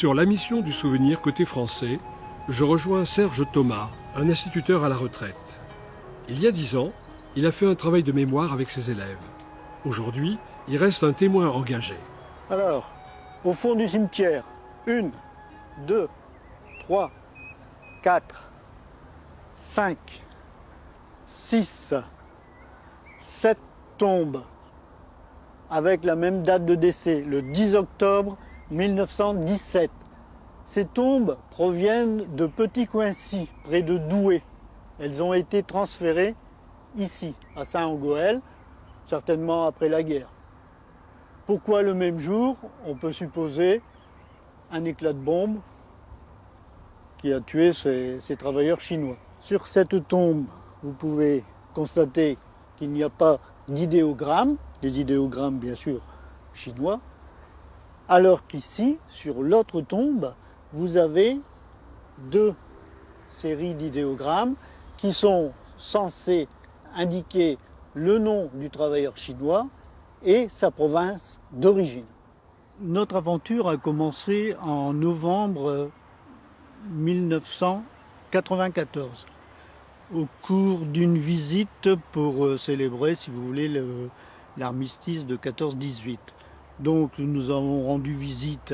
Sur la mission du souvenir côté français, je rejoins Serge Thomas, un instituteur à la retraite. Il y a 10 ans, il a fait un travail de mémoire avec ses élèves. Aujourd'hui, il reste un témoin engagé. Alors, au fond du cimetière, 1, 2, 3, 4, 5, 6, 7 tombes avec la même date de décès, le 10 octobre 1917. Ces tombes proviennent de Petit-Coincy, près de Douai. Elles ont été transférées ici, à Saint-Angoël, certainement après la guerre. Pourquoi le même jour? On peut supposer un éclat de bombe qui a tué ces travailleurs chinois. Sur cette tombe, vous pouvez constater qu'il n'y a pas d'idéogramme, des idéogrammes bien sûr chinois, alors qu'ici, sur l'autre tombe, vous avez 2 séries d'idéogrammes qui sont censés indiquer le nom du travailleur chinois et sa province d'origine. Notre aventure a commencé en novembre 1994, au cours d'une visite pour célébrer, si vous voulez, l'armistice de 14-18. Donc nous avons rendu visite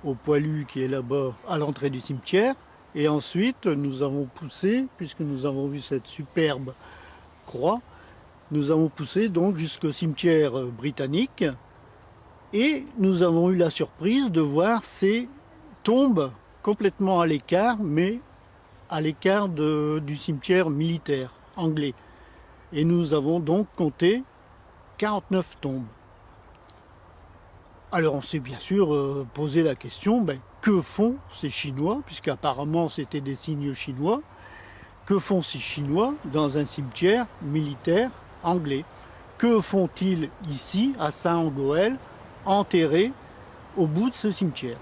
au poilu qui est là-bas à l'entrée du cimetière, et ensuite nous avons poussé, puisque nous avons vu cette superbe croix, nous avons poussé donc jusqu'au cimetière britannique, et nous avons eu la surprise de voir ces tombes complètement à l'écart, mais à l'écart du cimetière militaire anglais. Et nous avons donc compté 49 tombes. Alors on s'est bien sûr posé la question, que font ces Chinois, puisqu'apparemment c'était des signes chinois, que font ces Chinois dans un cimetière militaire anglais? Que font-ils ici, à Saint-Angoël, enterrés au bout de ce cimetière?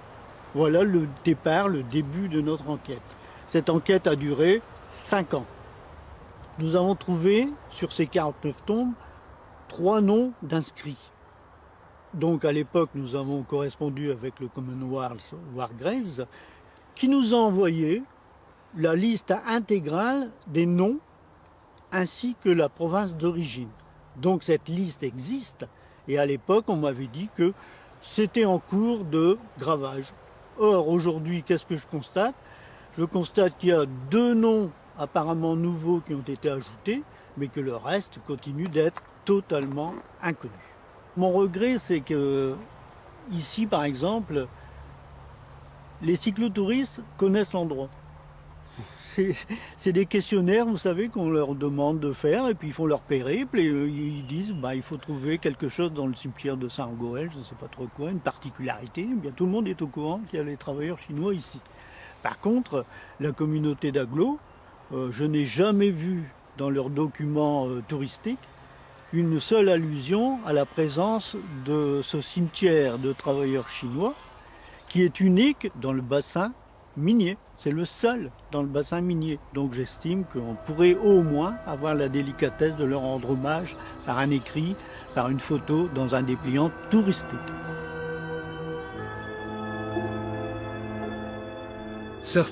Voilà le départ, le début de notre enquête. Cette enquête a duré 5 ans. Nous avons trouvé, sur ces 49 tombes, 3 noms d'inscrits. Donc à l'époque, nous avons correspondu avec le Commonwealth War Graves, qui nous a envoyé la liste intégrale des noms ainsi que la province d'origine. Donc cette liste existe, et à l'époque, on m'avait dit que c'était en cours de gravage. Or, aujourd'hui, qu'est-ce que je constate? Je constate qu'il y a 2 noms apparemment nouveaux qui ont été ajoutés, mais que le reste continue d'être totalement inconnu. Mon regret, c'est que ici, par exemple, les cyclotouristes connaissent l'endroit. C'est des questionnaires, vous savez, qu'on leur demande de faire, et puis ils font leur périple, et ils disent il faut trouver quelque chose dans le cimetière de Saint-Angoël, je ne sais pas trop quoi, une particularité. Eh bien, tout le monde est au courant qu'il y a les travailleurs chinois ici. Par contre, la communauté d'Aglo, je n'ai jamais vu dans leurs documents touristiques une seule allusion à la présence de ce cimetière de travailleurs chinois qui est unique dans le bassin minier. C'est le seul dans le bassin minier. Donc j'estime qu'on pourrait au moins avoir la délicatesse de leur rendre hommage par un écrit, par une photo dans un dépliant touristique. Certains